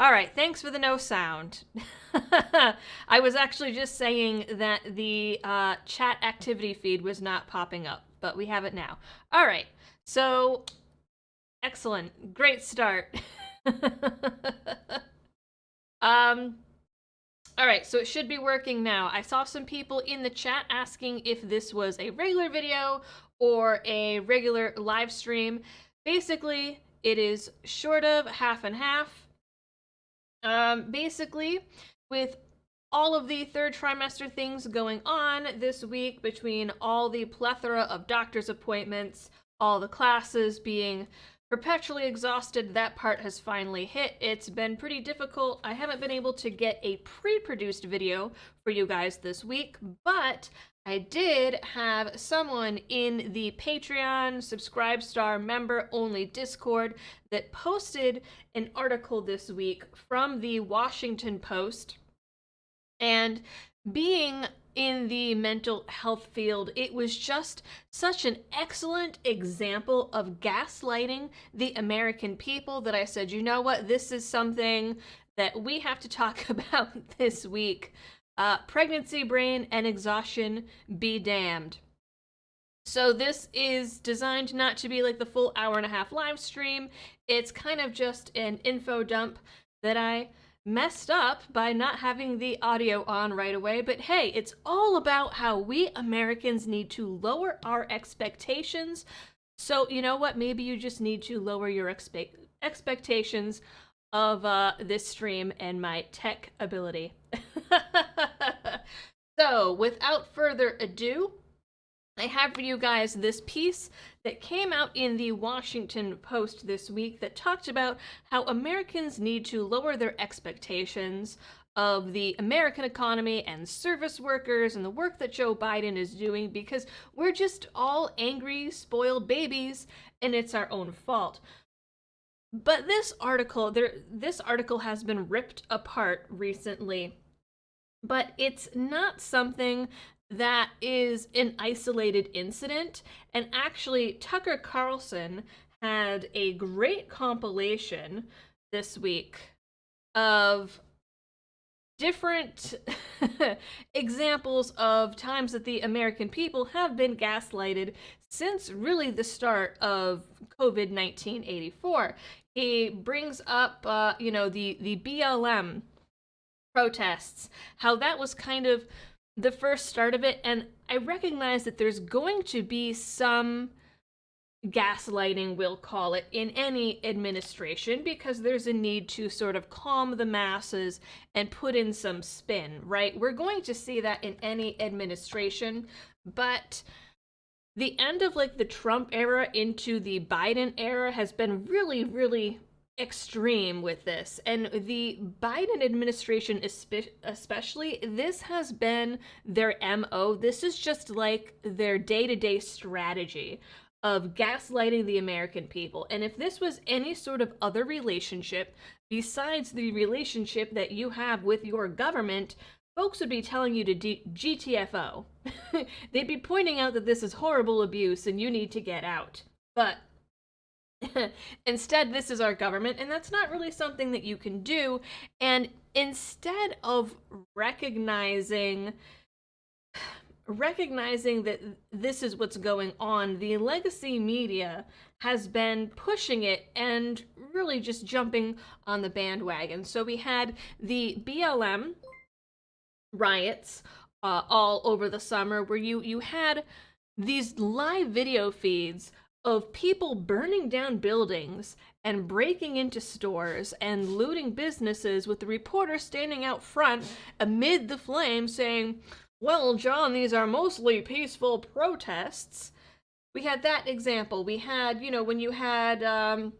All right, thanks for the no sound. I was actually just saying that the chat activity feed was not popping up, but we have it now. All right, so excellent. Great start. um, all right, so it should be working now. I saw some people in the chat asking if this was a regular video or a regular live stream. Basically, it is short of half and half. Basically, with all of the third trimester things going on this week, between all the plethora of doctor's appointments, all the classes being perpetually exhausted, that part has finally hit. It's been pretty difficult. I haven't been able to get a pre-produced video for you guys this week, but I did have someone in the Patreon Subscribe Star member only Discord that posted an article this week from the Washington Post. And being in the mental health field, it was just such an excellent example of gaslighting the American people that I said, you know what, this is something that we have to talk about this week. Pregnancy brain and exhaustion be damned. So this is designed not to be like the full hour and a half live stream. It's kind of just an info dump that I messed up by not having the audio on right away. But hey, it's all about how we Americans need to lower our expectations. So you know what? Maybe you just need to lower your expectations of this stream and my tech ability. So without further ado, I have for you guys this piece that came out in the Washington Post this week that talked about how Americans need to lower their expectations of the American economy and service workers and the work that Joe Biden is doing, because we're just all angry, spoiled babies, and it's our own fault. But this article has been ripped apart recently, but it's not something that is an isolated incident. And actually, Tucker Carlson had a great compilation this week of different examples of times that the American people have been gaslighted since really the start of COVID-19 84. He brings up, the BLM protests, how that was kind of the first start of it. And I recognize that there's going to be some gaslighting, we'll call it, in any administration, because there's a need to sort of calm the masses and put in some spin, right? We're going to see that in any administration, but the end of like the Trump era into the Biden era has been really, really extreme with this. And the Biden administration especially, this has been their MO. This is just like their day-to-day strategy of gaslighting the American people. And if this was any sort of other relationship besides the relationship that you have with your government, folks would be telling you to GTFO. They'd be pointing out that this is horrible abuse and you need to get out. But instead, this is our government, and that's not really something that you can do. And instead of recognizing that this is what's going on, the legacy media has been pushing it and really just jumping on the bandwagon. So we had the BLM riots all over the summer, where you had these live video feeds of people burning down buildings and breaking into stores and looting businesses, with the reporter standing out front amid the flames saying, well, John, these are mostly peaceful protests. We had that example. We had, when you had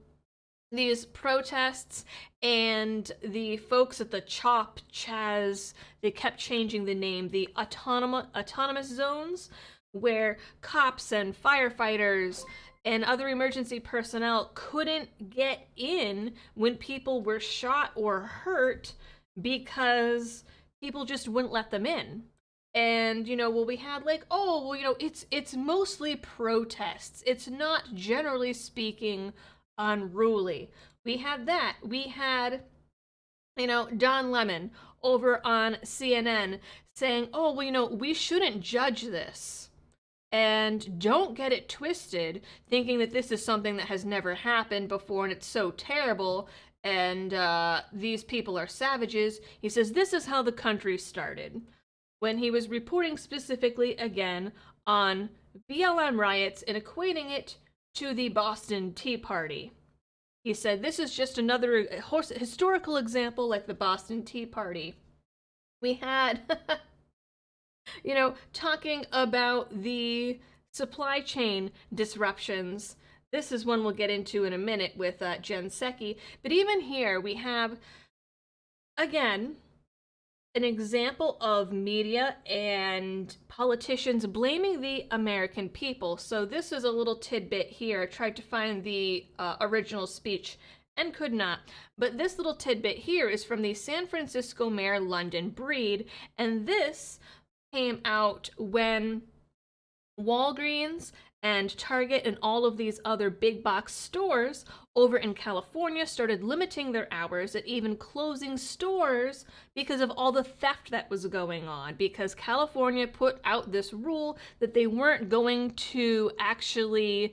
these protests and the folks at the CHOP, Chaz, they kept changing the name, the autonomous zones, where cops and firefighters and other emergency personnel couldn't get in when people were shot or hurt because people just wouldn't let them in. And we had like, it's mostly protests, it's not, generally speaking, unruly. We had that. We had Don Lemon over on CNN saying, oh, well, we shouldn't judge this. And don't get it twisted, thinking that this is something that has never happened before and it's so terrible and these people are savages. He says this is how the country started. When he was reporting specifically, again, on BLM riots and equating it to the Boston Tea Party. He said, this is just another historical example like the Boston Tea Party. We had, talking about the supply chain disruptions. This is one we'll get into in a minute with Jen Psaki. But even here, we have, again, an example of media and politicians blaming the American people. So this is a little tidbit here. I tried to find the original speech and could not. But this little tidbit here is from the San Francisco Mayor London Breed, and this came out when Walgreens and Target and all of these other big box stores over in California started limiting their hours and even closing stores because of all the theft that was going on, because California put out this rule that they weren't going to actually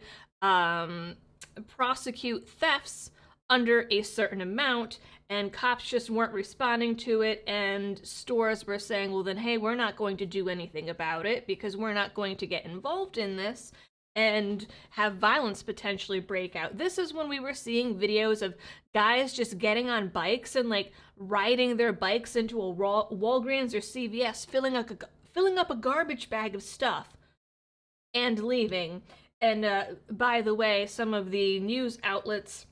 prosecute thefts under a certain amount, and cops just weren't responding to it, and stores were saying, well then, hey, we're not going to do anything about it because we're not going to get involved in this and have violence potentially break out. This is when we were seeing videos of guys just getting on bikes and like riding their bikes into a Walgreens or CVS, filling up a garbage bag of stuff and leaving. And by the way, some of the news outlets,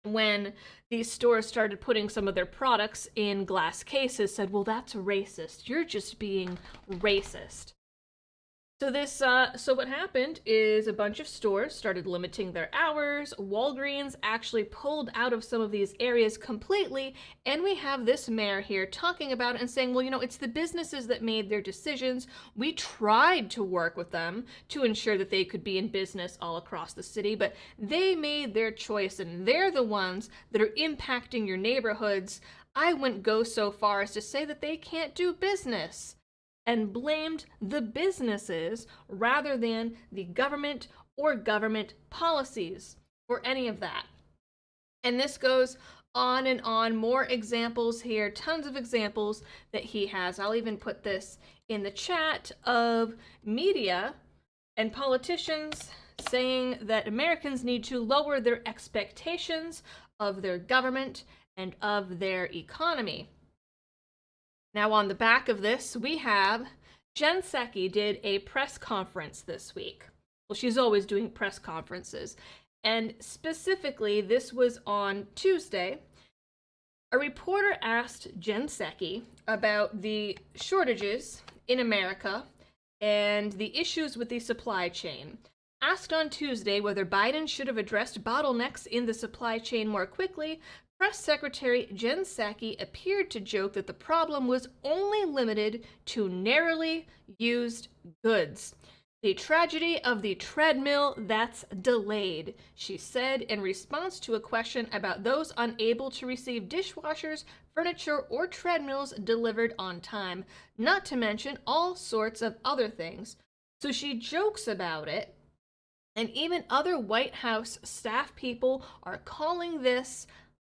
when these stores started putting some of their products in glass cases, said, well, that's racist. You're just being racist. So what happened is a bunch of stores started limiting their hours. Walgreens actually pulled out of some of these areas completely, and we have this mayor here talking about it and saying, well, it's the businesses that made their decisions. We tried to work with them to ensure that they could be in business all across the city, but they made their choice, and they're the ones that are impacting your neighborhoods. I wouldn't go so far as to say that they can't do business, and blamed the businesses rather than the government or government policies for any of that. And this goes on and on. More examples here, tons of examples that he has. I'll even put this in the chat of media and politicians saying that Americans need to lower their expectations of their government and of their economy. Now, on the back of this, we have Jen Psaki did a press conference this week. Well, she's always doing press conferences. And specifically, this was on Tuesday. A reporter asked Jen Psaki about the shortages in America and the issues with the supply chain. Asked on Tuesday whether Biden should have addressed bottlenecks in the supply chain more quickly, Press Secretary Jen Psaki appeared to joke that the problem was only limited to narrowly used goods. The tragedy of the treadmill that's delayed, she said in response to a question about those unable to receive dishwashers, furniture, or treadmills delivered on time, not to mention all sorts of other things. So she jokes about it, and even other White House staff people are calling this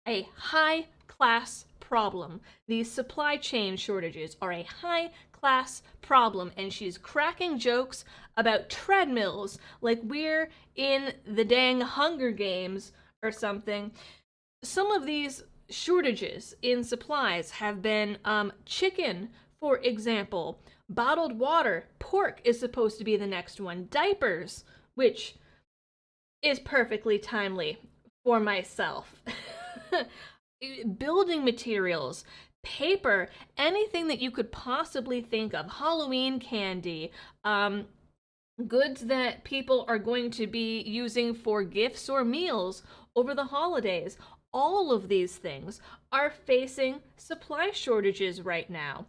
a high-class problem. These supply chain shortages are a high-class problem, and she's cracking jokes about treadmills like we're in the dang Hunger Games or something. Some of these shortages in supplies have been chicken, for example, bottled water, pork is supposed to be the next one, diapers, which is perfectly timely for myself. Building materials, paper, anything that you could possibly think of, Halloween candy, goods that people are going to be using for gifts or meals over the holidays. All of these things are facing supply shortages right now.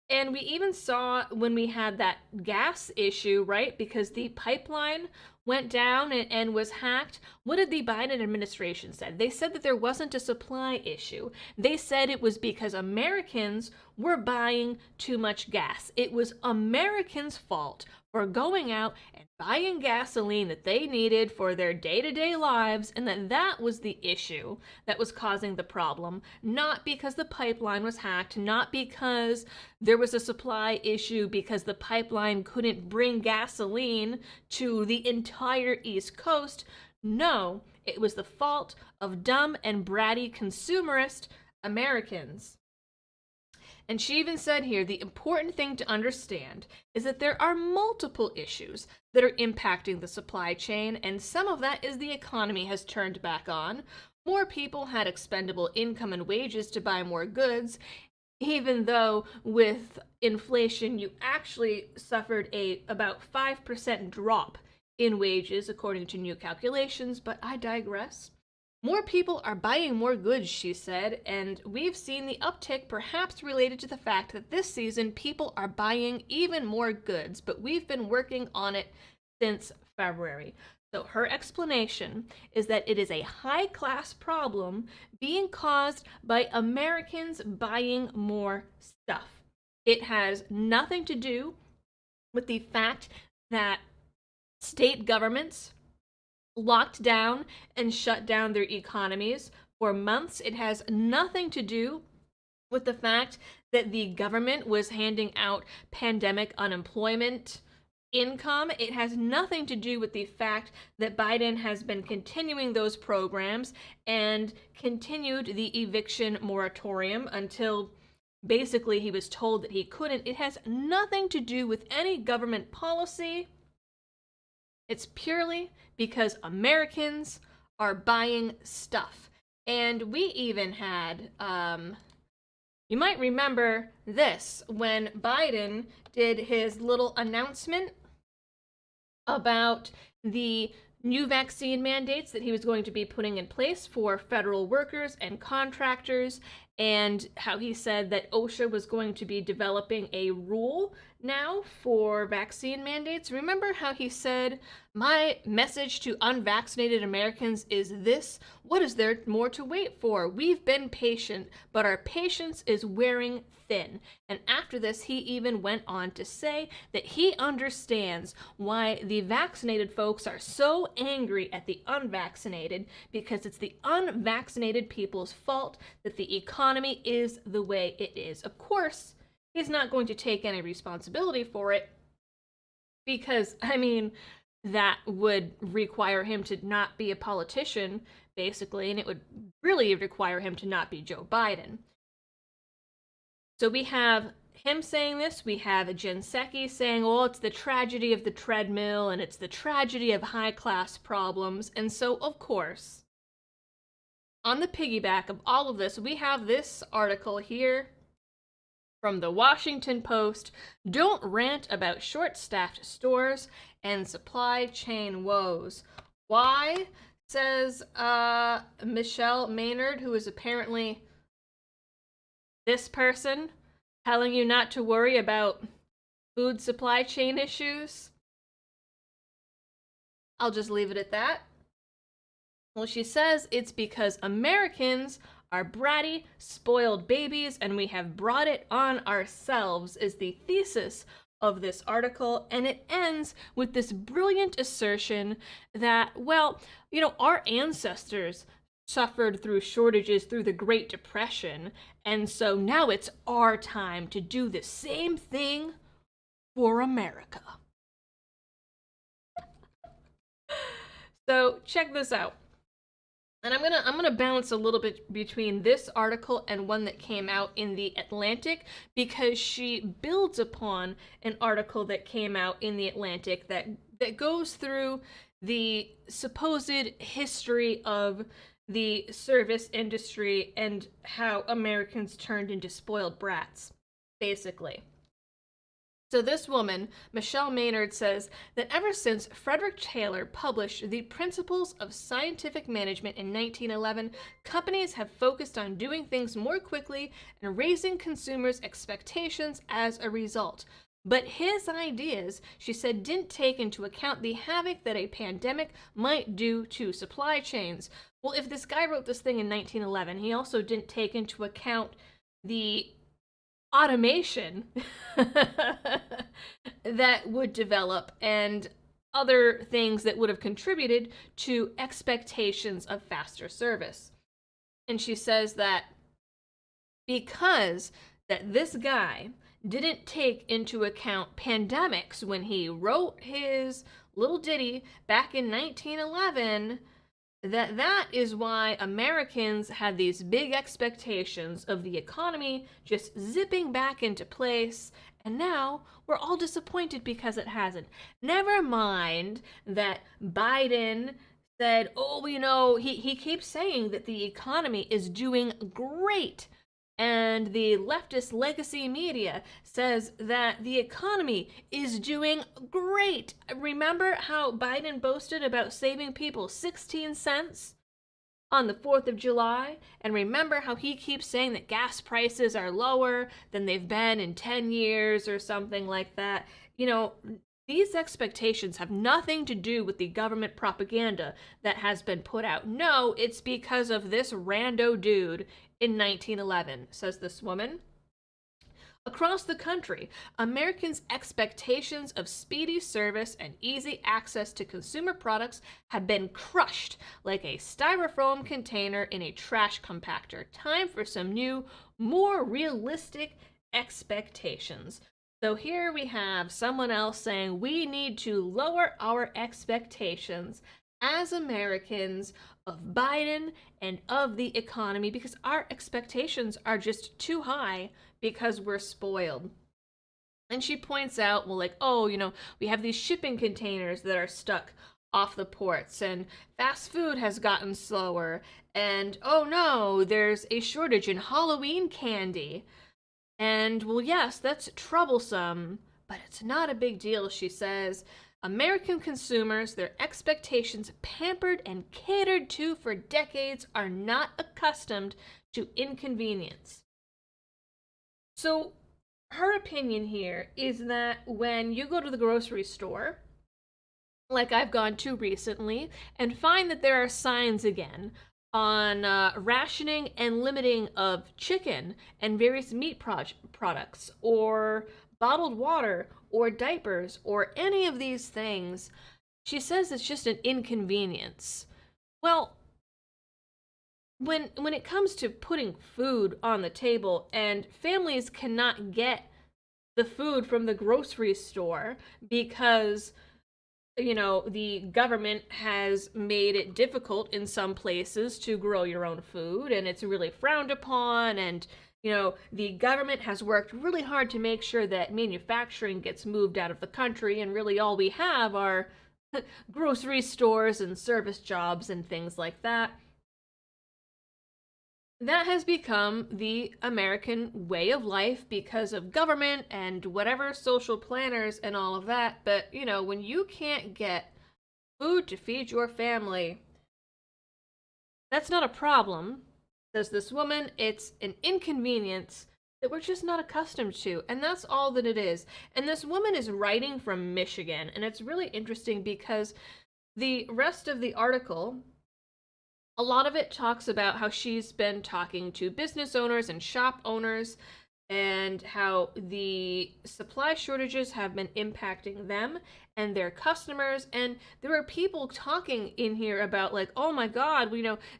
And we even saw when we had that gas issue, right? Because the pipeline went down and was hacked. What did the Biden administration said? They said that there wasn't a supply issue. They said it was because Americans were buying too much gas. It was Americans' fault for going out and buying gasoline that they needed for their day-to-day lives, and that was the issue that was causing the problem, not because the pipeline was hacked, not because there was a supply issue because the pipeline couldn't bring gasoline to the entire East Coast. No, it was the fault of dumb and bratty consumerist Americans. And she even said here, the important thing to understand is that there are multiple issues that are impacting the supply chain, and some of that is the economy has turned back on. More people had expendable income and wages to buy more goods, even though with inflation you actually suffered about 5% drop in wages according to new calculations, but I digress. More people are buying more goods, she said, and we've seen the uptick perhaps related to the fact that this season people are buying even more goods, but we've been working on it since February. So her explanation is that it is a high-class problem being caused by Americans buying more stuff. It has nothing to do with the fact that state governments locked down and shut down their economies for months. It has nothing to do with the fact that the government was handing out pandemic unemployment income. It has nothing to do with the fact that Biden has been continuing those programs and continued the eviction moratorium until basically he was told that he couldn't. It has nothing to do with any government policy. It's purely because Americans are buying stuff. And we even had, you might remember this, when Biden did his little announcement about the new vaccine mandates that he was going to be putting in place for federal workers and contractors, and how he said that OSHA was going to be developing a rule now for vaccine mandates. Remember how he said, my message to unvaccinated Americans is this: what is there more to wait for? We've been patient, but our patience is wearing thin. And after this, he even went on to say that he understands why the vaccinated folks are so angry at the unvaccinated, because it's the unvaccinated people's fault that the economy is the way it is. Of course, he's not going to take any responsibility for it, because, I mean, that would require him to not be a politician, basically, and it would really require him to not be Joe Biden. So we have him saying this, we have Jen Psaki saying, oh, it's the tragedy of the treadmill, and it's the tragedy of high-class problems. And so, of course, on the piggyback of all of this, we have this article here from the Washington Post: don't rant about short-staffed stores and supply chain woes. Why? Says Michelle Maynard, who is apparently this person telling you not to worry about food supply chain issues. I'll just leave it at that. Well, she says it's because Americans are bratty, spoiled babies, and we have brought it on ourselves, is the thesis of this article. And it ends with this brilliant assertion that, well, you know, our ancestors suffered through shortages through the Great Depression, and so now it's our time to do the same thing for America. So check this out. And I'm gonna bounce a little bit between this article and one that came out in the Atlantic, because she builds upon an article that came out in the Atlantic that goes through the supposed history of the service industry and how Americans turned into spoiled brats, basically. So this woman, Michelle Maynard, says that ever since Frederick Taylor published The Principles of Scientific Management in 1911, companies have focused on doing things more quickly and raising consumers' expectations as a result. But his ideas, she said, didn't take into account the havoc that a pandemic might do to supply chains. Well, if this guy wrote this thing in 1911, he also didn't take into account the automation that would develop and other things that would have contributed to expectations of faster service. And she says that because that this guy didn't take into account pandemics when he wrote his little ditty back in 1911, that is why Americans had these big expectations of the economy just zipping back into place, and now we're all disappointed because it hasn't. Never mind that Biden said, oh, he keeps saying that the economy is doing great. And the leftist legacy media says that the economy is doing great. Remember how Biden boasted about saving people 16 cents on the 4th of July? And remember how he keeps saying that gas prices are lower than they've been in 10 years or something like that? These expectations have nothing to do with the government propaganda that has been put out. No, it's because of this rando dude in 1911, says this woman. Across the country, Americans' expectations of speedy service and easy access to consumer products have been crushed like a styrofoam container in a trash compactor. Time for some new, more realistic expectations. So here we have someone else saying we need to lower our expectations as Americans of Biden and of the economy because our expectations are just too high because we're spoiled. And she points out, we have these shipping containers that are stuck off the ports, and fast food has gotten slower, and oh no, there's a shortage in Halloween candy. And, well, yes, that's troublesome, but it's not a big deal, she says. American consumers, their expectations pampered and catered to for decades, are not accustomed to inconvenience. So, her opinion here is that when you go to the grocery store, like I've gone to recently, and find that there are signs again on rationing and limiting of chicken and various meat products, or bottled water, or diapers, or any of these things, she says it's just an inconvenience. Well, when it comes to putting food on the table, and families cannot get the food from the grocery store because the government has made it difficult in some places to grow your own food, and it's really frowned upon, and the government has worked really hard to make sure that manufacturing gets moved out of the country, and really all we have are grocery stores and service jobs and things like that. That has become the American way of life because of government and whatever social planners and all of that. But, when you can't get food to feed your family, that's not a problem, says this woman. It's an inconvenience that we're just not accustomed to, and that's all that it is. And this woman is writing from Michigan, and it's really interesting because the rest of the article, a lot of it talks about how she's been talking to business owners and shop owners and how the supply shortages have been impacting them and their customers. And there are people talking in here about oh my God,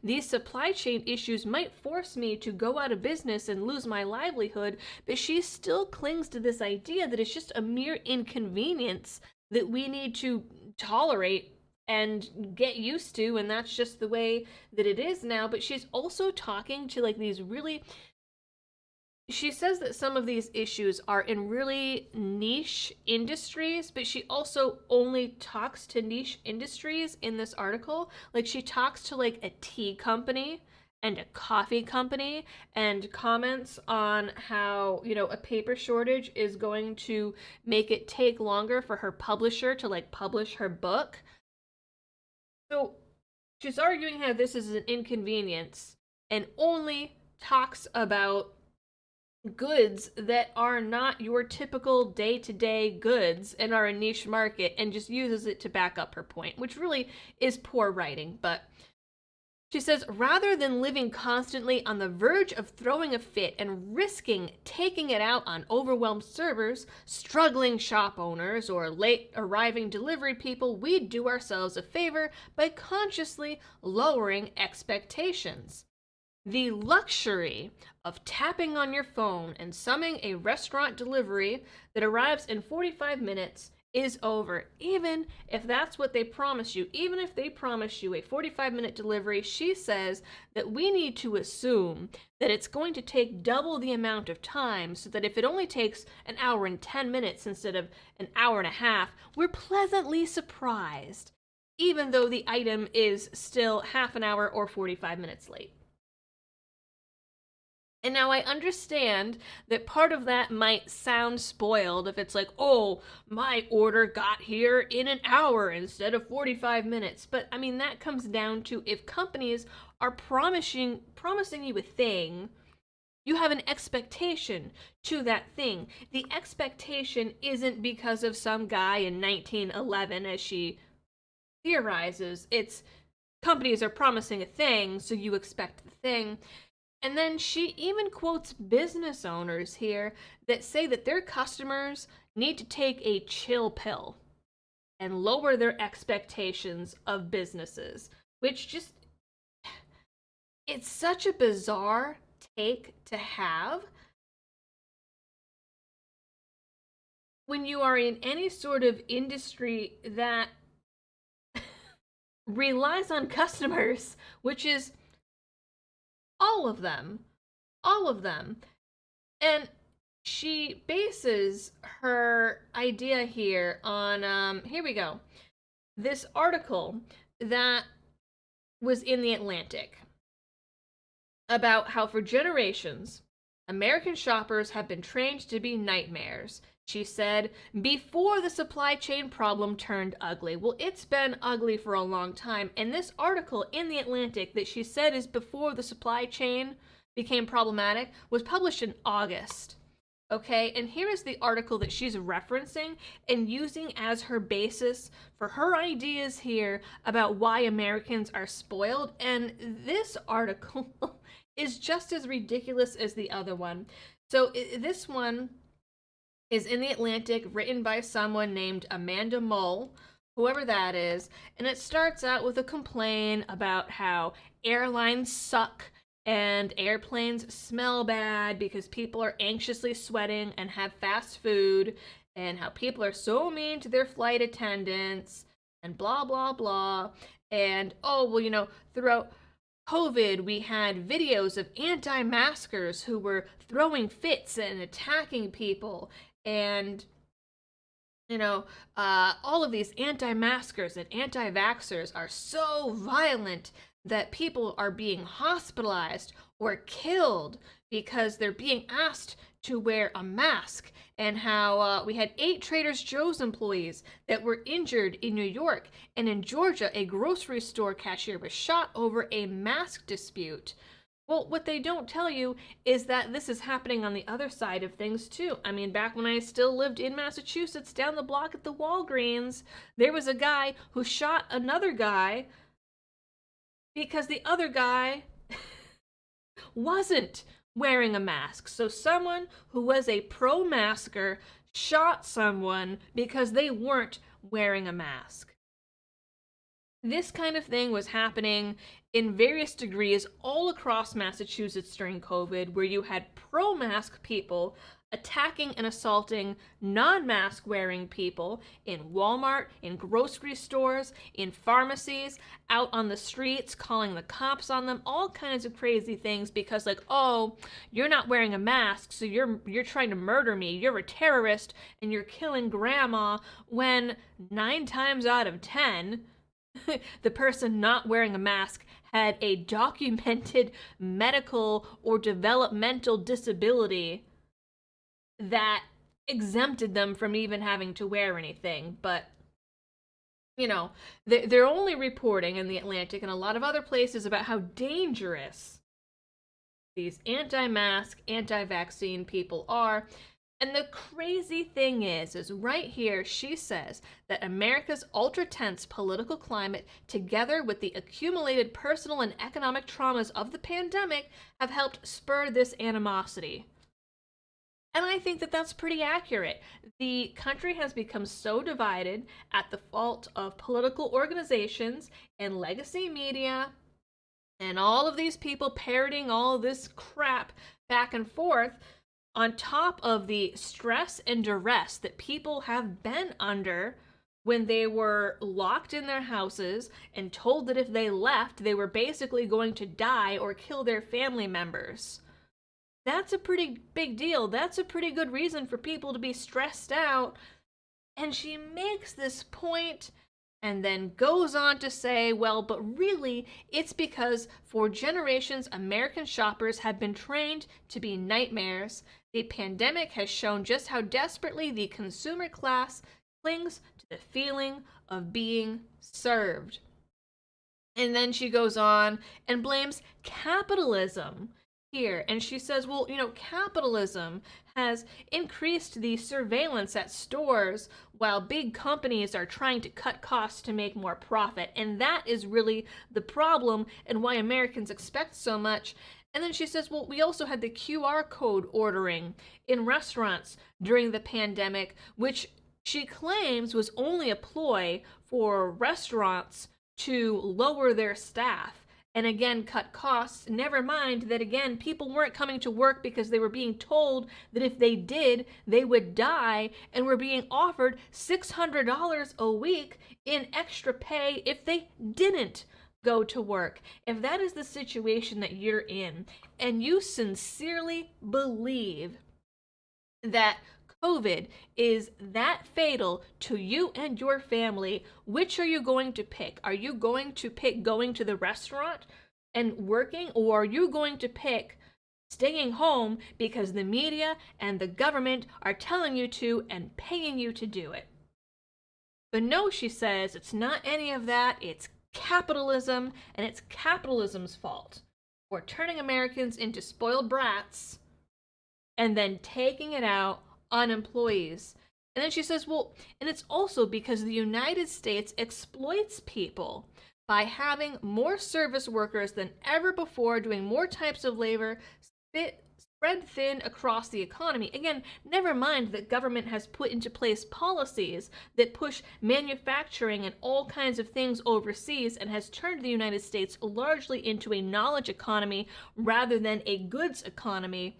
these supply chain issues might force me to go out of business and lose my livelihood. But she still clings to this idea that it's just a mere inconvenience that we need to tolerate and get used to, and that's just the way that it is now. But she's also talking to these really, she says that some of these issues are in really niche industries, but she also only talks to niche industries in this article. She talks to a tea company and a coffee company, and comments on how, a paper shortage is going to make it take longer for her publisher to like publish her book. So she's arguing how this is an inconvenience and only talks about goods that are not your typical day-to-day goods and are a niche market, and just uses it to back up her point, which really is poor writing. But she says, rather than living constantly on the verge of throwing a fit and risking taking it out on overwhelmed servers, struggling shop owners, or late arriving delivery people, we do ourselves a favor by consciously lowering expectations. The luxury of tapping on your phone and summoning a restaurant delivery that arrives in 45 minutes is over. Even if that's what they promise you, even if they promise you a 45-minute delivery, she says that we need to assume that it's going to take double the amount of time, so that if it only takes an hour and 10 minutes instead of an hour and a half, we're pleasantly surprised, even though the item is still half an hour or 45 minutes late. And now I understand that part of that might sound spoiled if it's like, oh, my order got here in an hour instead of 45 minutes. But I mean, that comes down to, if companies are promising you a thing, you have an expectation to that thing. The expectation isn't because of some guy in 1911, as she theorizes. It's companies are promising a thing, so you expect the thing. And then she even quotes business owners here that say that their customers need to take a chill pill and lower their expectations of businesses, which just, it's such a bizarre take to have when you are in any sort of industry that relies on customers, which is all of them. And she bases her idea here on, here we go, this article that was in The Atlantic about how for generations, American shoppers have been trained to be nightmares. She said, before the supply chain problem turned ugly. Well, it's been ugly for a long time. And this article in The Atlantic that she said is before the supply chain became problematic was published in August. Okay, and here is the article that she's referencing and using as her basis for her ideas here about why Americans are spoiled. And this article is just as ridiculous as the other one. So this one is in The Atlantic, written by someone named Amanda Mull, whoever that is, and it starts out with a complaint about how airlines suck and airplanes smell bad because people are anxiously sweating and have fast food, and how people are so mean to their flight attendants, and blah, blah, blah. And, oh, well, throughout COVID, we had videos of anti-maskers who were throwing fits and attacking people. And, all of these anti-maskers and anti-vaxxers are so violent that people are being hospitalized or killed because they're being asked to wear a mask. And how we had 8 Trader Joe's employees that were injured in New York. And in Georgia, a grocery store cashier was shot over a mask dispute. Well, what they don't tell you is that this is happening on the other side of things, too. I mean, back when I still lived in Massachusetts, down the block at the Walgreens, there was a guy who shot another guy because the other guy wasn't wearing a mask. So someone who was a pro-masker shot someone because they weren't wearing a mask. This kind of thing was happening in various degrees all across Massachusetts during COVID, where you had pro-mask people attacking and assaulting non-mask wearing people in Walmart, in grocery stores, in pharmacies, out on the streets, calling the cops on them, all kinds of crazy things because, like, oh, you're not wearing a mask, so you're trying to murder me, you're a terrorist, and you're killing grandma, when 9 times out of 10, the person not wearing a mask had a documented medical or developmental disability that exempted them from even having to wear anything. But, you know, they're only reporting in the Atlantic and a lot of other places about how dangerous these anti-mask, anti-vaccine people are. And the crazy thing is right here, she says that America's ultra-tense political climate, together with the accumulated personal and economic traumas of the pandemic, have helped spur this animosity. And I think that that's pretty accurate. The country has become so divided at the fault of political organizations and legacy media and all of these people parroting all this crap back and forth, on top of the stress and duress that people have been under when they were locked in their houses and told that if they left, they were basically going to die or kill their family members. That's a pretty big deal. That's a pretty good reason for people to be stressed out. And she makes this point and then goes on to say, well, but really, it's because for generations, American shoppers have been trained to be nightmares. The pandemic has shown just how desperately the consumer class clings to the feeling of being served. And then she goes on and blames capitalism here. And she says, well, capitalism has increased the surveillance at stores while big companies are trying to cut costs to make more profit. And that is really the problem and why Americans expect so much. And then she says, well, we also had the QR code ordering in restaurants during the pandemic, which she claims was only a ploy for restaurants to lower their staff and again cut costs. Never mind that, again, people weren't coming to work because they were being told that if they did, they would die, and were being offered $600 a week in extra pay if they didn't go to work. If that is the situation that you're in, and you sincerely believe that COVID is that fatal to you and your family, which are you going to pick? Are you going to pick going to the restaurant and working, or are you going to pick staying home because the media and the government are telling you to and paying you to do it? But no, she says, it's not any of that. It's capitalism, and it's capitalism's fault for turning Americans into spoiled brats and then taking it out on employees. And then she says, well, and it's also because the United States exploits people by having more service workers than ever before, doing more types of labor, spread thin across the economy. Again, never mind that government has put into place policies that push manufacturing and all kinds of things overseas and has turned the United States largely into a knowledge economy rather than a goods economy.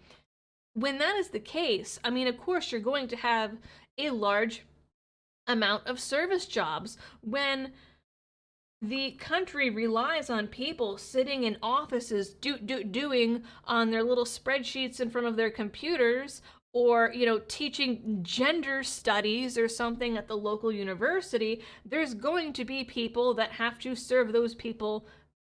When that is the case, I mean, of course, you're going to have a large amount of service jobs when the country relies on people sitting in offices doing on their little spreadsheets in front of their computers, or teaching gender studies or something at the local university. There's going to be people that have to serve those people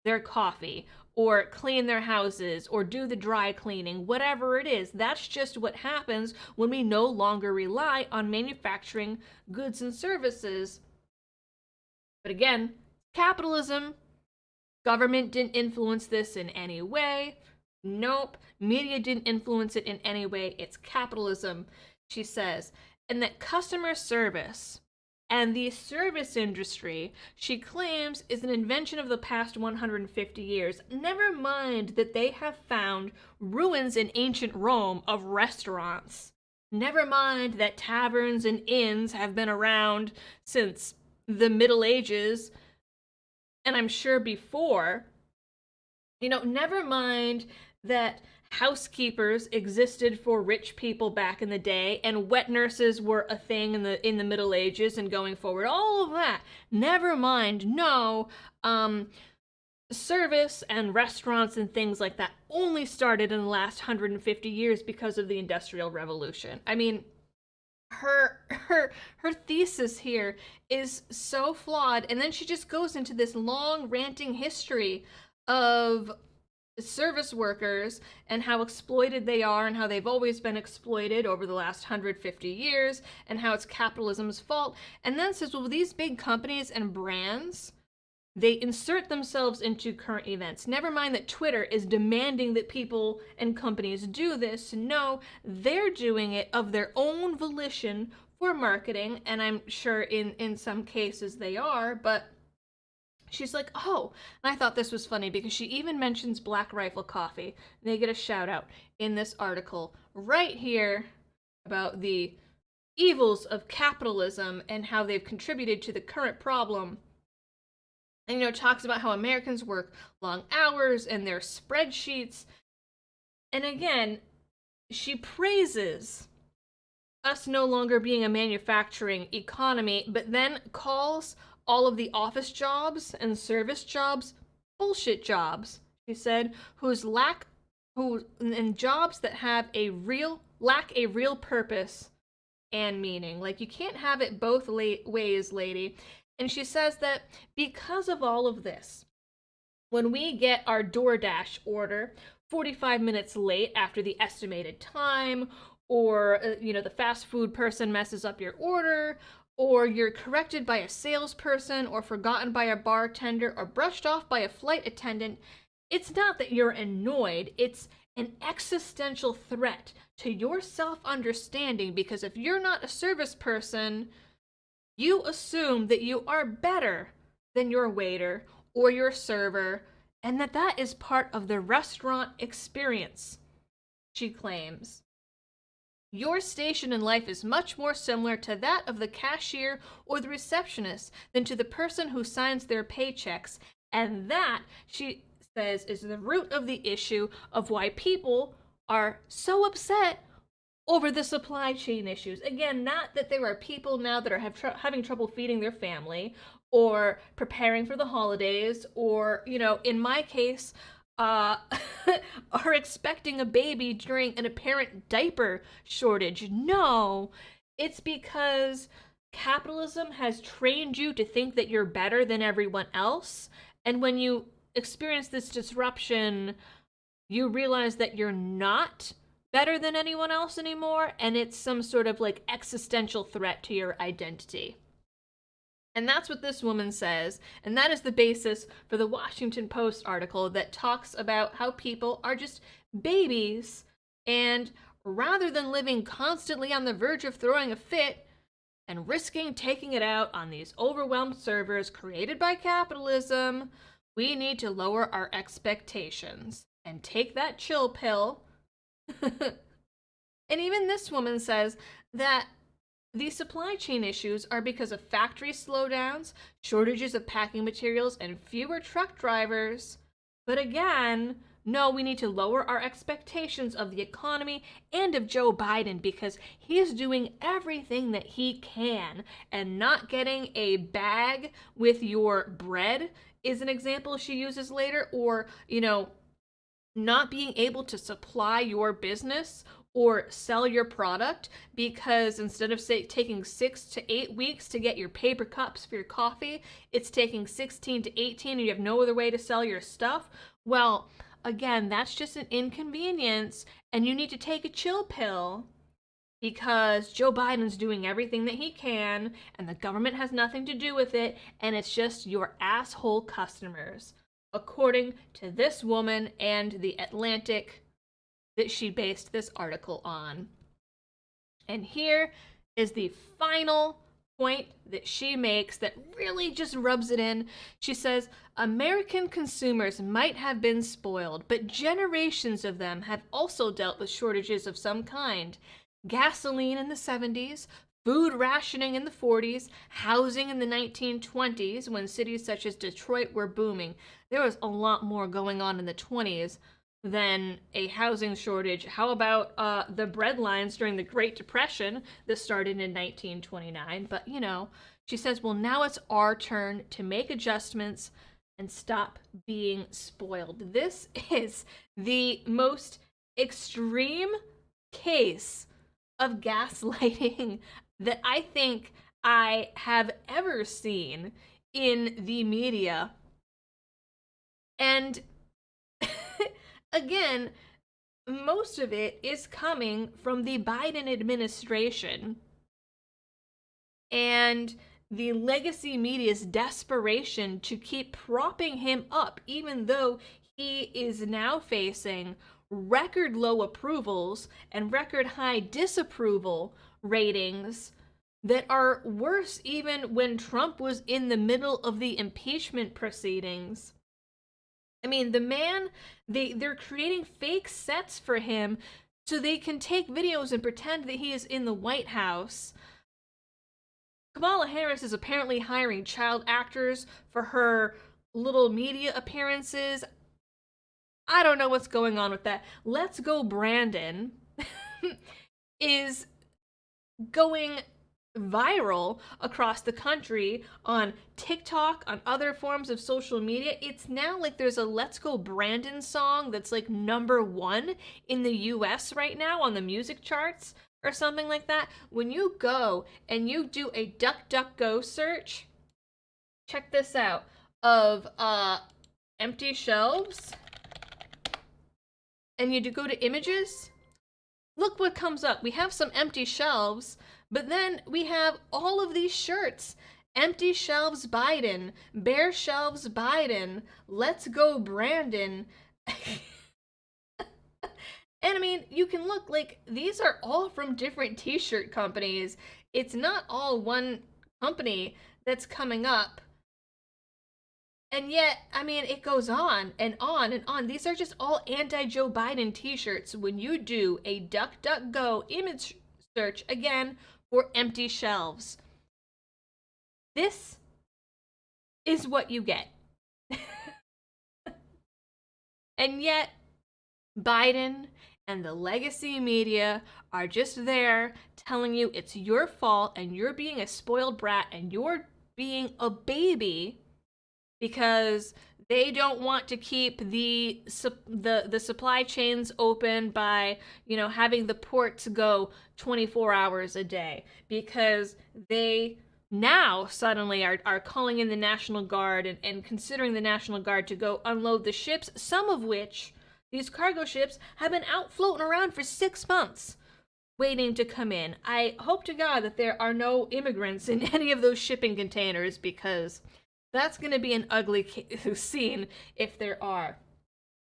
their coffee, or clean their houses, or do the dry cleaning, whatever it is. That's just what happens when we no longer rely on manufacturing goods and services. But again, capitalism. Government didn't influence this in any way. Nope. Media didn't influence it in any way. It's capitalism, she says. And that customer service and the service industry, she claims, is an invention of the past 150 years. Never mind that they have found ruins in ancient Rome of restaurants. Never mind that taverns and inns have been around since the Middle Ages, and I'm sure before. Never mind that housekeepers existed for rich people back in the day, and wet nurses were a thing in the Middle Ages and going forward. All of that. Never mind. No, service and restaurants and things like that only started in the last 150 years because of the Industrial Revolution. I mean, her thesis here is so flawed, and then she just goes into this long ranting history of service workers and how exploited they are and how they've always been exploited over the last 150 years and how it's capitalism's fault, and then says, well, these big companies and brands, they insert themselves into current events. Never mind that Twitter is demanding that people and companies do this. No, they're doing it of their own volition for marketing, and I'm sure in some cases they are, but she's like, oh, and I thought this was funny because she even mentions Black Rifle Coffee. They get a shout out in this article right here about the evils of capitalism and how they've contributed to the current problem. And, talks about how Americans work long hours and their spreadsheets. And again, she praises us no longer being a manufacturing economy, but then calls all of the office jobs and service jobs bullshit jobs. She said, and jobs that have lack a real purpose and meaning. Like, you can't have it both ways, lady. And she says that because of all of this, when we get our DoorDash order 45 minutes late after the estimated time, or, the fast food person messes up your order, or you're corrected by a salesperson, or forgotten by a bartender, or brushed off by a flight attendant, it's not that you're annoyed, it's an existential threat to your self-understanding, because if you're not a service person, you assume that you are better than your waiter or your server, and that is part of the restaurant experience, she claims. Your station in life is much more similar to that of the cashier or the receptionist than to the person who signs their paychecks, and that, she says, is the root of the issue of why people are so upset over the supply chain issues. Again, not that there are people now that are having trouble feeding their family or preparing for the holidays, or, in my case, are expecting a baby during an apparent diaper shortage. No, it's because capitalism has trained you to think that you're better than everyone else, and when you experience this disruption, you realize that you're not better than anyone else anymore, and it's some sort of like existential threat to your identity. And that's what this woman says, and that is the basis for the Washington Post article that talks about how people are just babies, and rather than living constantly on the verge of throwing a fit and risking taking it out on these overwhelmed servers created by capitalism, we need to lower our expectations and take that chill pill. And even this woman says that these supply chain issues are because of factory slowdowns, shortages of packing materials, and fewer truck drivers. But again, no, we need to lower our expectations of the economy and of Joe Biden, because he is doing everything that he can, and not getting a bag with your bread is an example she uses later, or, not being able to supply your business or sell your product because instead of taking 6 to 8 weeks to get your paper cups for your coffee, it's taking 16 to 18 and you have no other way to sell your stuff. Well, again, that's just an inconvenience, and you need to take a chill pill because Joe Biden's doing everything that he can and the government has nothing to do with it, and it's just your asshole customers, according to this woman and The Atlantic that she based this article on. And here is the final point that she makes that really just rubs it in. She says, American consumers might have been spoiled, but generations of them have also dealt with shortages of some kind. Gasoline in the 70s, food rationing in the 40s, housing in the 1920s when cities such as Detroit were booming. There was a lot more going on in the 20s than a housing shortage. How about the bread lines during the Great Depression that started in 1929? But, she says, well, now it's our turn to make adjustments and stop being spoiled. This is the most extreme case of gaslighting that I think I have ever seen in the media. And again, most of it is coming from the Biden administration and the legacy media's desperation to keep propping him up, even though he is now facing record low approvals and record high disapproval ratings that are worse even when Trump was in the middle of the impeachment proceedings. I mean, the man, they're creating fake sets for him so they can take videos and pretend that he is in the White House. Kamala Harris is apparently hiring child actors for her little media appearances. I don't know what's going on with that. Let's Go Brandon is going viral across the country on TikTok, on other forms of social media. It's now like there's a Let's Go Brandon song that's like #1 in the US right now on the music charts or something like that. When you go and you do a DuckDuckGo search, check this out, of empty shelves, and you do go to images, look what comes up. We have some empty shelves, but then we have all of these shirts. Empty shelves Biden, bare shelves Biden, Let's Go Brandon. And I mean, you can look, like, these are all from different t-shirt companies. It's not all one company that's coming up. And yet, I mean, it goes on and on and on. These are just all anti-Joe Biden t-shirts. When you do a DuckDuckGo image search, again, for empty shelves, this is what you get. And yet, Biden and the legacy media are just there telling you it's your fault and you're being a spoiled brat and you're being a baby because they don't want to keep the supply chains open by, you know, having the ports go 24 hours a day, because they now suddenly are calling in the National Guard and considering the National Guard to go unload the ships, some of which, these cargo ships, have been out floating around for 6 months waiting to come in. I hope to God that there are no immigrants in any of those shipping containers, because that's going to be an ugly scene if there are.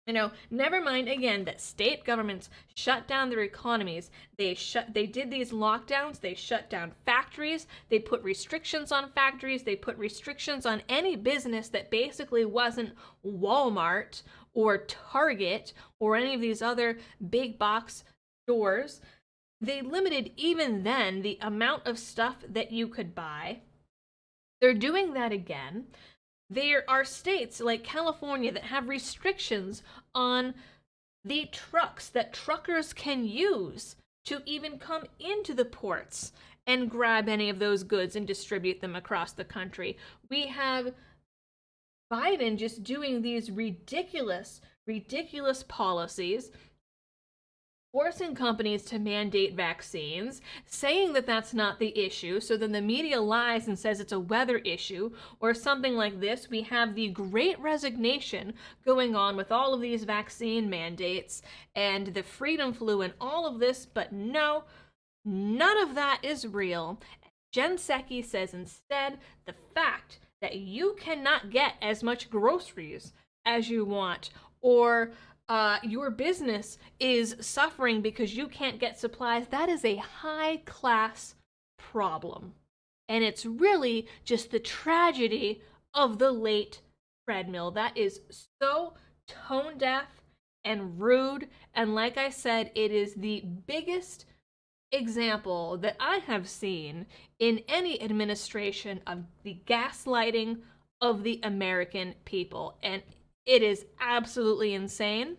You know, never mind again that state governments shut down their economies. They did these lockdowns, they shut down factories, they put restrictions on factories, they put restrictions on any business that basically wasn't Walmart or Target or any of these other big box stores. They limited even then the amount of stuff that you could buy. They're doing that again. There are states like California that have restrictions on the trucks that truckers can use to even come into the ports and grab any of those goods and distribute them across the country. We have Biden just doing these ridiculous policies, forcing companies to mandate vaccines, saying that that's not the issue, so then the media lies and says it's a weather issue, or something like this. We have the Great Resignation going on with all of these vaccine mandates, and the freedom flu and all of this, but no, none of that is real. Jen Psaki says instead, the fact that you cannot get as much groceries as you want, or your business is suffering because you can't get supplies, that is a high-class problem. And it's really just the tragedy of the late treadmill. That is so tone-deaf and rude. And like I said, it is the biggest example that I have seen in any administration of the gaslighting of the American people. And it is absolutely insane.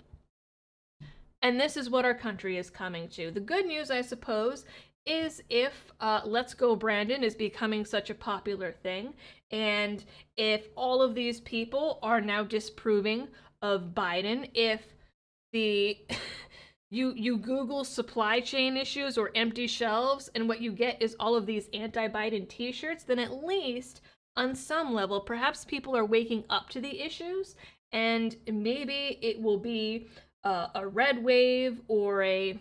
And this is what our country is coming to. The good news, I suppose, is if Let's Go Brandon is becoming such a popular thing, and if all of these people are now disapproving of Biden, if the you Google supply chain issues or empty shelves, and what you get is all of these anti-Biden t-shirts, then at least on some level, perhaps people are waking up to the issues, and maybe it will be a red wave or a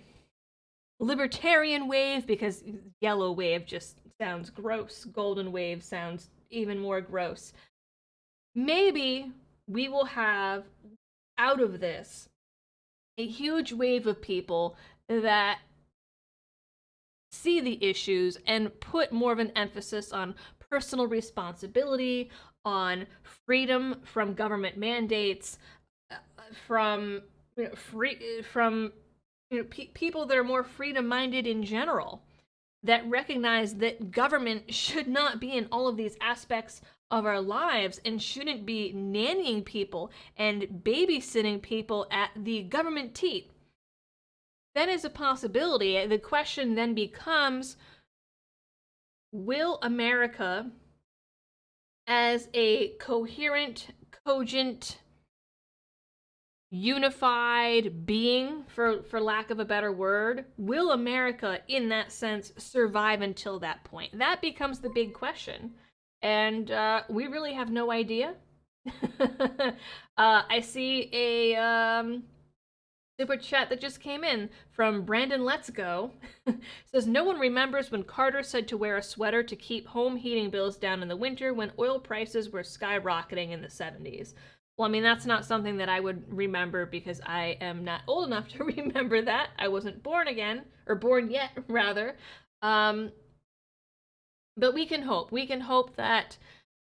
libertarian wave, because yellow wave just sounds gross. Golden wave sounds even more gross. Maybe we will have out of this a huge wave of people that see the issues and put more of an emphasis on personal responsibility, on freedom from government mandates, from people that are more freedom-minded in general, that recognize that government should not be in all of these aspects of our lives and shouldn't be nannying people and babysitting people at the government teat. That is a possibility. The question then becomes, will America, as a coherent, cogent, unified being, for lack of a better word, will America, in that sense, survive until that point? That becomes the big question. And we really have no idea. I see a super chat that just came in from Brandon Let's Go. Says, no one remembers when Carter said to wear a sweater to keep home heating bills down in the winter when oil prices were skyrocketing in the 70s. Well, I mean, that's not something that I would remember because I am not old enough to remember that. I wasn't born yet, rather. But we can hope. We can hope that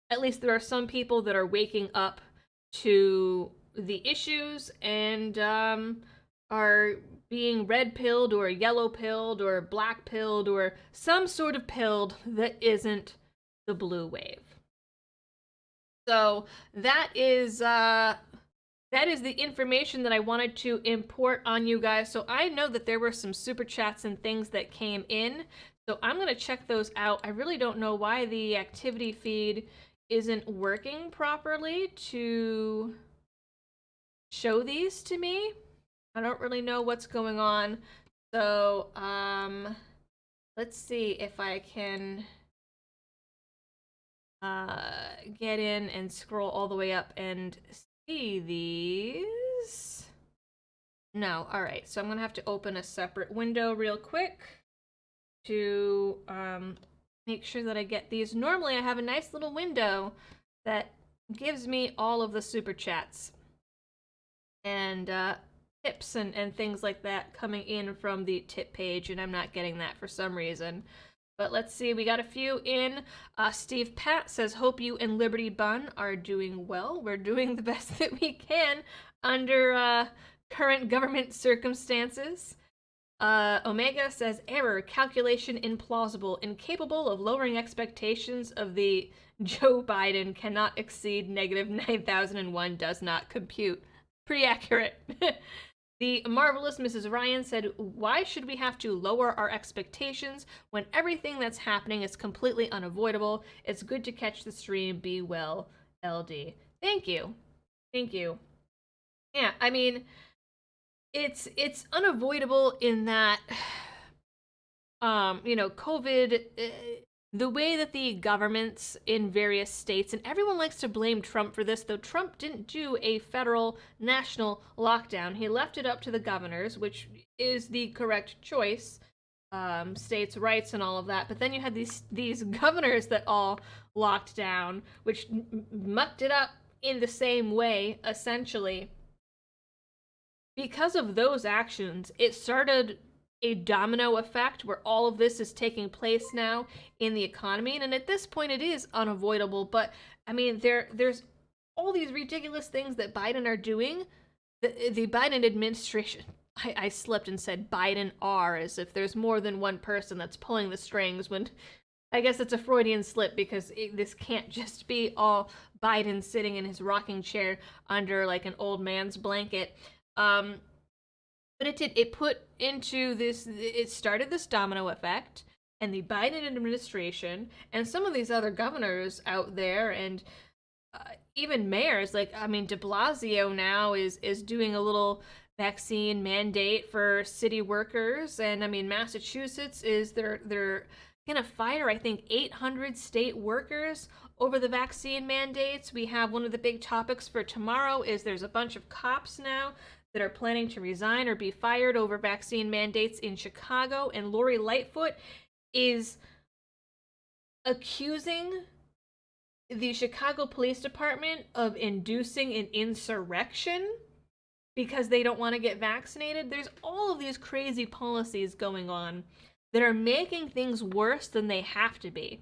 at least there are some people that are waking up to the issues and are being red-pilled or yellow-pilled or black-pilled or some sort of pilled that isn't the blue wave. So that is the information that I wanted to import on you guys. So I know that there were some super chats and things that came in. So I'm going to check those out. I really don't know why the activity feed isn't working properly to show these to me. I don't really know what's going on. So let's see if I can get in and scroll all the way up and see these. No, all right. So I'm going to have to open a separate window real quick to make sure that I get these. Normally I have a nice little window that gives me all of the super chats and tips and things like that coming in from the tip page, and I'm not getting that for some reason. But let's see, we got a few in. Steve Pat says, hope you and Liberty Bun are doing well. We're doing the best that we can under current government circumstances. Omega says, error, calculation implausible, incapable of lowering expectations of the Joe Biden, cannot exceed negative 9,001, does not compute. Pretty accurate. The marvelous Mrs. Ryan said, why should we have to lower our expectations when everything that's happening is completely unavoidable? It's good to catch the stream. Be well, LD. Thank you. Thank you. Yeah, I mean, it's unavoidable in that, COVID, the way that the governments in various states, and everyone likes to blame Trump for this, though Trump didn't do a federal national lockdown. He left it up to the governors, which is the correct choice, states' rights and all of that. But then you had these governors that all locked down, which mucked it up in the same way, essentially. Because of those actions, it started a domino effect where all of this is taking place now in the economy. And at this point, it is unavoidable. But, I mean, there's all these ridiculous things that Biden are doing. The Biden administration, I slipped and said Biden are, as if there's more than one person that's pulling the strings, when I guess it's a Freudian slip, because this can't just be all Biden sitting in his rocking chair under like an old man's blanket. But it put into this, it started this domino effect, and the Biden administration and some of these other governors out there, and even mayors, like, I mean, de Blasio now is doing a little vaccine mandate for city workers. And I mean, Massachusetts is they're gonna fire, I think, 800 state workers over the vaccine mandates. We have one of the big topics for tomorrow is there's a bunch of cops now that are planning to resign or be fired over vaccine mandates in Chicago. And Lori Lightfoot is accusing the Chicago Police Department of inducing an insurrection because they don't want to get vaccinated. There's all of these crazy policies going on that are making things worse than they have to be.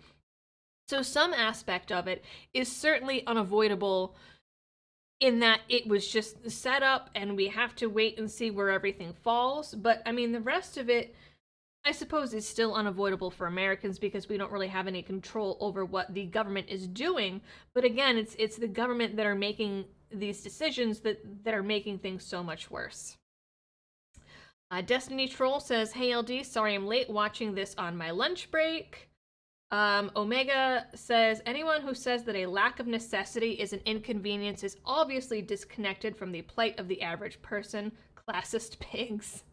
So some aspect of it is certainly unavoidable in that it was just set up and we have to wait and see where everything falls. But I mean, the rest of it, I suppose, is still unavoidable for Americans because we don't really have any control over what the government is doing. But again, it's the government that are making these decisions that are making things so much worse. Destiny Troll says, "Hey LD, sorry I'm late, watching this on my lunch break." Omega says, "Anyone who says that a lack of necessity is an inconvenience is obviously disconnected from the plight of the average person. Classist pigs."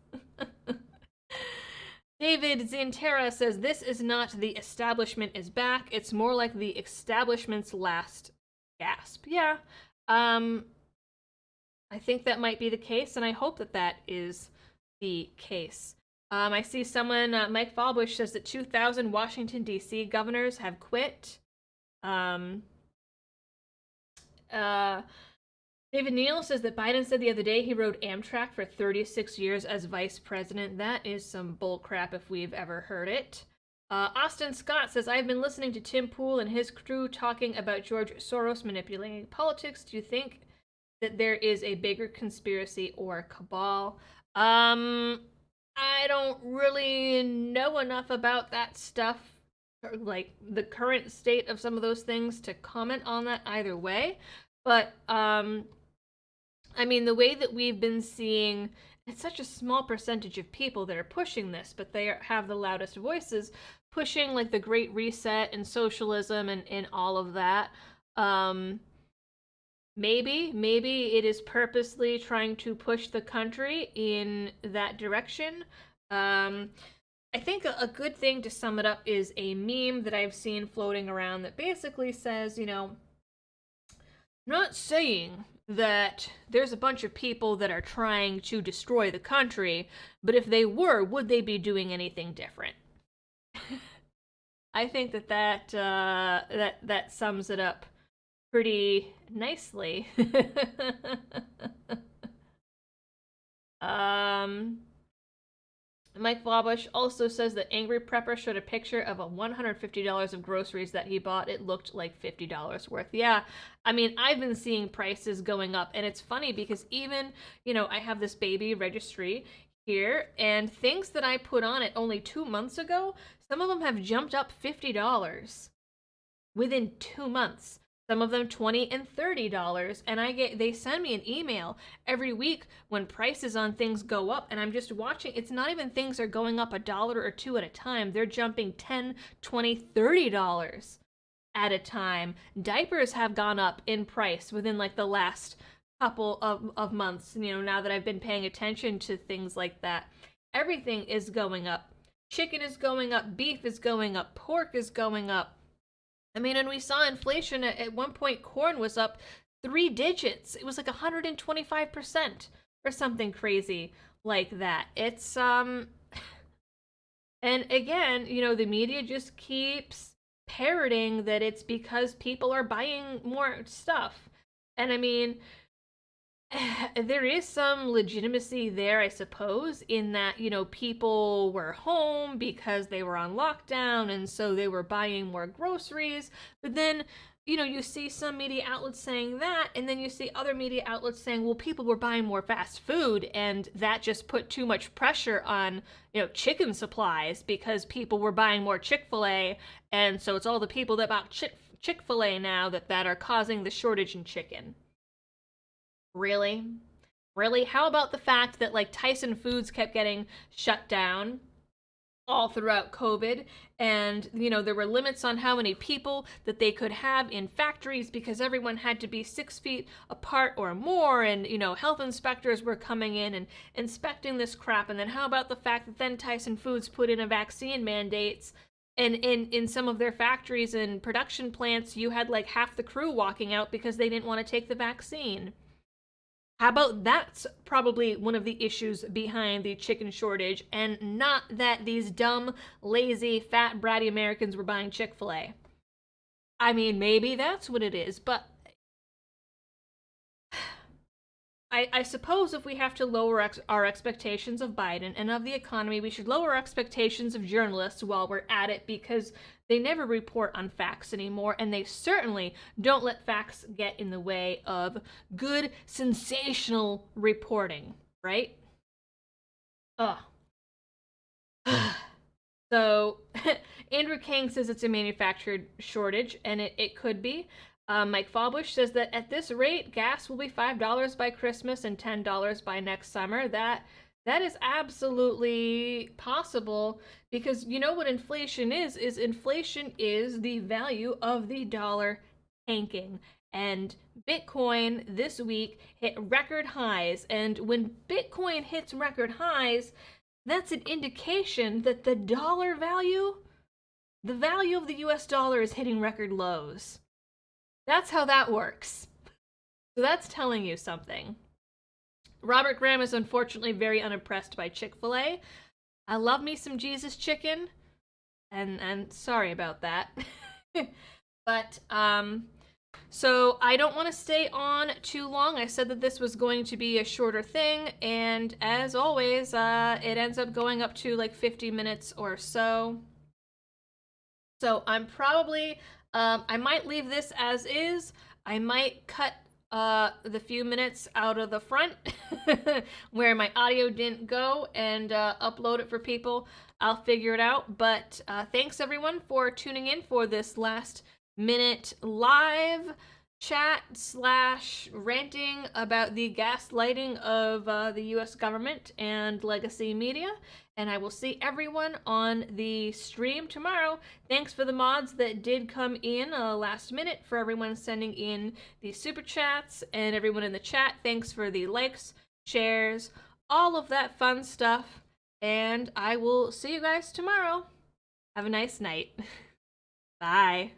David Zantera says, "This is not the establishment is back. It's more like the establishment's last gasp." Yeah, I think that might be the case, and I hope that that is the case. I see someone, Mike Falbush says that 2,000 Washington, D.C. governors have quit. David Neal says that Biden said the other day he rode Amtrak for 36 years as vice president. That is some bullcrap if we've ever heard it. Austin Scott says, "I've been listening to Tim Pool and his crew talking about George Soros manipulating politics. Do you think that there is a bigger conspiracy or cabal?" I don't really know enough about that stuff, like the current state of some of those things, to comment on that either way. But, I mean, the way that we've been seeing, it's such a small percentage of people that are pushing this, but they have the loudest voices, pushing like the Great Reset and socialism and all of that. Maybe it is purposely trying to push the country in that direction. I think a good thing to sum it up is a meme that I've seen floating around that basically says, you know, not saying that there's a bunch of people that are trying to destroy the country, but if they were, would they be doing anything different? I think that sums it up pretty nicely. Mike Wabush also says that Angry Prepper showed a picture of a $150 of groceries that he bought. It looked like $50 worth. Yeah, I mean, I've been seeing prices going up, and it's funny because even, you know, I have this baby registry here, and things that I put on it only 2 months ago, some of them have jumped up $50 within 2 months. Some of them $20 and $30, and they send me an email every week when prices on things go up, and I'm just watching. It's not even things are going up $1 or $2 at a time. They're jumping $10, $20, $30 at a time. Diapers have gone up in price within like the last couple of months, you know, now that I've been paying attention to things like that. Everything is going up. Chicken is going up, beef is going up, pork is going up. I mean, and we saw inflation at one point, corn was up 3 digits. It was like 125% or something crazy like that. It's, and again, you know, the media just keeps parroting that it's because people are buying more stuff. And I mean, there is some legitimacy there, I suppose, in that, you know, people were home because they were on lockdown and so they were buying more groceries. But then, you know, you see some media outlets saying that, and then you see other media outlets saying, well, people were buying more fast food and that just put too much pressure on, you know, chicken supplies because people were buying more Chick-fil-A, and so it's all the people that bought Chick-fil-A now that are causing the shortage in chicken. Really? Really? How about the fact that, like, Tyson Foods kept getting shut down? all throughout COVID. And, you know, there were limits on how many people that they could have in factories because everyone had to be 6 feet apart or more. And, you know, health inspectors were coming in and inspecting this crap. And then how about the fact that then Tyson Foods put in a vaccine mandates, and in some of their factories and production plants, you had like half the crew walking out because they didn't want to take the vaccine. How about that's probably one of the issues behind the chicken shortage, and not that these dumb, lazy, fat, bratty Americans were buying Chick-fil-A. I mean, maybe that's what it is, but I suppose if we have to lower our expectations of Biden and of the economy, we should lower our expectations of journalists while we're at it, because they never report on facts anymore, and they certainly don't let facts get in the way of good, sensational reporting, right? Ugh. So, Andrew King says it's a manufactured shortage, and it could be. Mike Fallbush says that at this rate, gas will be $5 by Christmas and $10 by next summer. That is absolutely possible, because you know what inflation is inflation is the value of the dollar tanking. And Bitcoin this week hit record highs, and when Bitcoin hits record highs, that's an indication that the dollar value, the value of the US dollar, is hitting record lows. That's how that works. So that's telling you something. Robert Graham is unfortunately very unimpressed by Chick-fil-A. I love me some Jesus chicken, and sorry about that. But so I don't want to stay on too long. I said that this was going to be a shorter thing, and as always, it ends up going up to like 50 minutes or so. So I'm probably, I might leave this as is. I might cut the few minutes out of the front where my audio didn't go, and upload it for people. I'll figure it out. But thanks everyone for tuning in for this last minute live chat / ranting about the gaslighting of the US government and legacy media. And I will see everyone on the stream tomorrow. Thanks for the mods that did come in last minute, for everyone sending in the super chats, and everyone in the chat. Thanks for the likes, shares, all of that fun stuff. And I will see you guys tomorrow. Have a nice night. Bye.